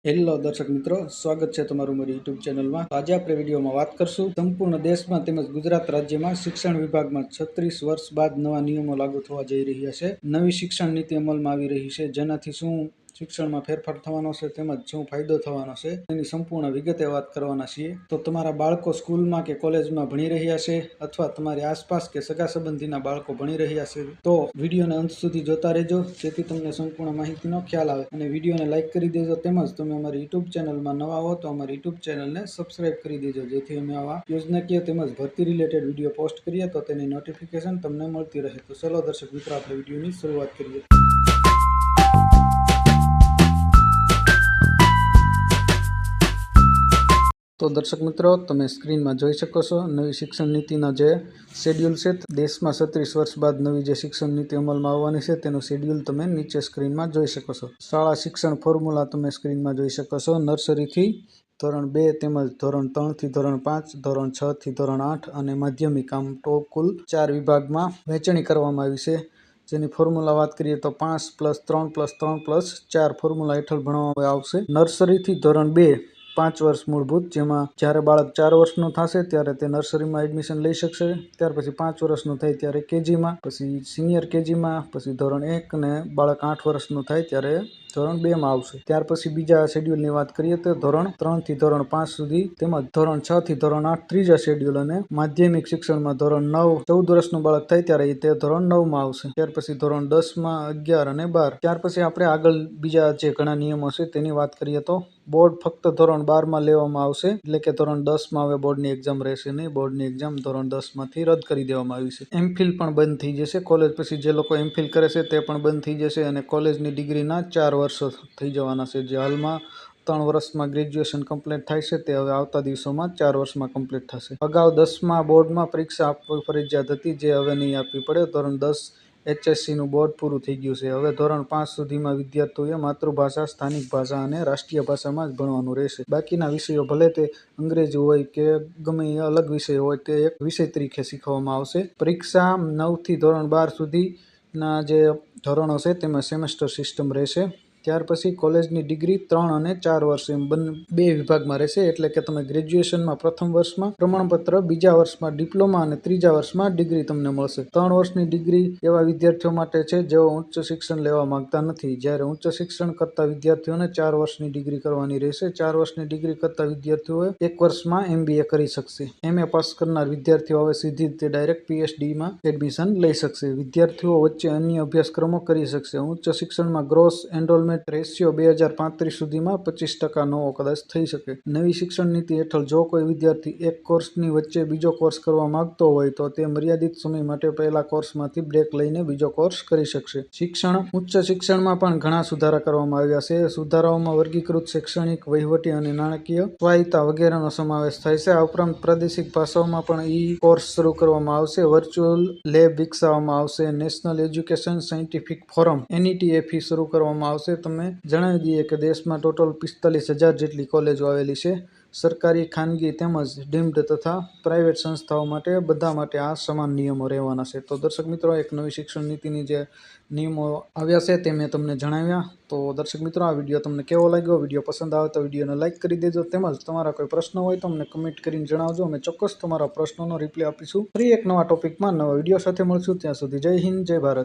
Hello દર્શક મિત્રો, સ્વાગત છે તમારું મારી યુટ્યુબ ચેનલમાં। આજે આપણે વિડીયોમાં વાત કરશું સંપૂર્ણ દેશમાં તેમજ ગુજરાત રાજ્યમાં શિક્ષણ વિભાગમાં 36 વર્ષ બાદ નવા નિયમો લાગુ થવા જઈ રહ્યા છે। નવી શિક્ષણ નીતિ અમલમાં આવી રહી છે, જેનાથી શું શિક્ષણમાં ફેરફાર થવાનો છે તેમજ શું ફાયદો થવાનો છે તેની સંપૂર્ણ વિગતે વાત કરવાના છીએ। તો તમારા બાળકો સ્કૂલમાં કે કોલેજમાં ભણી રહ્યા છે અથવા તમારી આસપાસ કે સગા સંબંધીના બાળકો ભણી રહ્યા છે તો વિડીયોને અંત સુધી જોતા રહેજો, જેથી તમને સંપૂર્ણ માહિતીનો ખ્યાલ આવે। અને વિડીયોને લાઇક કરી દેજો, તેમજ તમે અમારી યુટ્યુબ ચેનલમાં નવા હો તો અમારી યુટ્યુબ ચેનલને સબસ્ક્રાઇબ કરી દેજો, જેથી અમે આવા યોજનાકીય તેમજ ભરતી રિલેટેડ વિડીયો પોસ્ટ કરીએ તો તેની નોટિફિકેશન તમને મળતી રહે। તો ચલો દર્શક મિત્રો, આપણે વિડીયોની શરૂઆત કરીએ। તો દર્શક મિત્રો, તમે સ્ક્રીનમાં જોઈ શકો છો નવી શિક્ષણ નીતિના જે શેડ્યુલ છે। દેશમાં 36 વર્ષ બાદ નવી જે શિક્ષણ નીતિ અમલમાં આવવાની છે તેનું શેડ્યુલ તમે નીચે સ્ક્રીનમાં જોઈ શકો છો। શાળા શિક્ષણ ફોર્મ્યુલા તમે સ્ક્રીનમાં જોઈ શકો છો। નર્સરીથી ધોરણ 2 તેમજ ધોરણ 3 થી ધોરણ 5, ધોરણ 6 થી ધોરણ 8 અને માધ્યમિક, આમ તો કુલ 4 વિભાગમાં વહેંચણી કરવામાં આવી છે। જેની ફોર્મ્યુલા વાત કરીએ તો 5+3+3+4 ફોર્મ્યુલા હેઠળ ભણવામાં આવશે। નર્સરીથી ધોરણ 2 5 વર્ષ મૂળભૂત, જેમાં જ્યારે બાળક 4 વર્ષનું થશે ત્યારે તે નર્સરીમાં એડમિશન લઈ શકશે। ત્યાર પછી 5 વર્ષનું થાય ત્યારે કેજીમાં, પછી સિનિયર કેજીમાં, પછી ધોરણ 1 અને બાળક 8 વર્ષનું થાય ત્યારે ધોરણ 2માં આવશે। ત્યાર પછી બીજા શેડ્યુલની વાત કરીએ તો ધોરણ 3 થી ધોરણ 5 સુધી તેમજ ધોરણ 6 થી ધોરણ 8 ત્રીજા શેડ્યુલ, અને માધ્યમિક શિક્ષણમાં ધોરણ 9 14 વર્ષનું બાળક થાય ત્યારે તે ધોરણ 9માં આવશે। ત્યાર પછી ધોરણ 10માં 11 અને 12। ત્યાર પછી આપણે આગળ બીજા જે ઘણા નિયમો છે તેની વાત કરીએ તો બોર્ડ ફક્ત ધોરણ 12માં લેવામાં આવશે, એટલે કે ધોરણ 10માં હવે બોર્ડની એક્ઝામ રહેશે નહીં। બોર્ડની એક્ઝામ ધોરણ 10માંથી રદ કરી દેવામાં આવી છે। એમફિલ પણ બંધ થઈ જશે। કોલેજ પછી જે લોકો એમફિલ કરે છે તે પણ બંધ થઈ જશે, અને કોલેજની ડિગ્રીના 4 વર્ષ થઈ જવાના છે। જે હાલમાં 3 વર્ષમાં ગ્રેજ્યુએશન કમ્પ્લીટ થાય છે તે હવે આવતા દિવસોમાં 4 વર્ષમાં કમ્પ્લીટ થશે। અગાઉ 10મા બોર્ડમાં પરીક્ષા આપવી ફરજિયાત હતી, જે હવે નહીં આપવી પડે। ધોરણ 10 HSCનું બોર્ડ પૂરું થઈ ગયું છે। હવે ધોરણ 5 સુધીમાં વિદ્યાર્થીઓએ માતૃભાષા, સ્થાનિક ભાષા અને રાષ્ટ્રીય ભાષામાં જ ભણવાનું રહેશે। બાકીના વિષયો ભલે તે અંગ્રેજી હોય કે ગમે એ અલગ વિષય હોય તે એક વિષય તરીકે શીખવવામાં આવશે। પરીક્ષા 9 થી ધોરણ 12 સુધીના જે ધોરણો છે તેમાં સેમેસ્ટર સિસ્ટમ રહેશે। ત્યાર પછી કોલેજની ડિગ્રી 3 અને 4 વર્ષ એમ બે વિભાગમાં રહેશે, એટલે કે તમે ગ્રેજ્યુએશનમાં પ્રથમ વર્ષમાં પ્રમાણપત્ર, બીજા વર્ષમાં ડિપ્લોમા અને ત્રીજા વર્ષમાં ડિગ્રી તમને મળશે। 3 વર્ષની ડિગ્રી એવા વિદ્યાર્થીઓ માટે છે જેઓ ઉચ્ચ શિક્ષણ લેવા માંગતા નથી, જ્યારે ઉચ્ચ શિક્ષણ કરતા વિદ્યાર્થીઓને 4 વર્ષની ડિગ્રી કરવાની રહેશે। 4 વર્ષની ડિગ્રી કરતા વિદ્યાર્થીઓએ 1 વર્ષમાં MBA કરી શકશે। MA પાસ કરનાર વિદ્યાર્થીઓ હવે સીધી રીતે ડાયરેક્ટ PhDમાં એડમિશન લઈ શકશે। વિદ્યાર્થીઓ વચ્ચે અન્ય અભ્યાસક્રમો કરી શકશે। ઉચ્ચ શિક્ષણમાં ગ્રોસ એનરોલમેન્ટ રેશિયો 2035 સુધીમાં 25% નવો કદાચ થઈ શકે। નવી શિક્ષણ નીતિ હેઠળ જો કોઈ વિદ્યાર્થી એક કોર્સની વચ્ચે બીજો કોર્સ કરવા માંગતો હોય તો તે મર્યાદિત સમય માટે પહેલા કોર્સમાંથી બ્રેક લઈને બીજો કોર્સ કરી શકશે। ઉચ્ચ શિક્ષણમાં પણ ઘણા સુધારા કરવામાં આવ્યા છે। સુધારાઓમાં વર્ગીકૃત શૈક્ષણિક, વહીવટી અને નાણાકીય સ્વાયત્તા વગેરેનો સમાવેશ થાય છે। આ ઉપરાંત પ્રાદેશિક ભાષાઓમાં પણ કોર્સ શરૂ કરવામાં આવશે। વર્ચ્યુઅલ લેબ વિકસાવવામાં આવશે। National education scientific forum NETFE શરૂ કરવામાં આવશે। તમે જણાવી દઈએ કે દેશમાં ટોટલ 45,000 જેટલી કોલેજો આવેલી છે। સરકારી, ખાનગી તેમજ ડીમ્ડ તથા પ્રાઇવેટ સંસ્થાઓ માટે બધા માટે આ સમાન નિયમો રહેવાના છે। તો દર્શક મિત્રો, એક નવી શિક્ષણ નીતિની જે નિયમો આવ્યા છે તે મેં તમને જણાવ્યા। તો દર્શક મિત્રો, આ વિડીયો તમને કેવો લાગ્યો? વિડીયો પસંદ આવે તો વિડીયોને લાઇક કરી દેજો, તેમજ તમારા કોઈ પ્રશ્ન હોય તો અમને કમેન્ટ કરીને જણાવજો। અમે ચોક્કસ તમારા પ્રશ્નોનો રિપ્લાય આપીશું। ફરી એક નવા ટોપિકમાં નવા વિડીયો સાથે મળશું। ત્યાં સુધી જય હિન્દ, જય ભારત।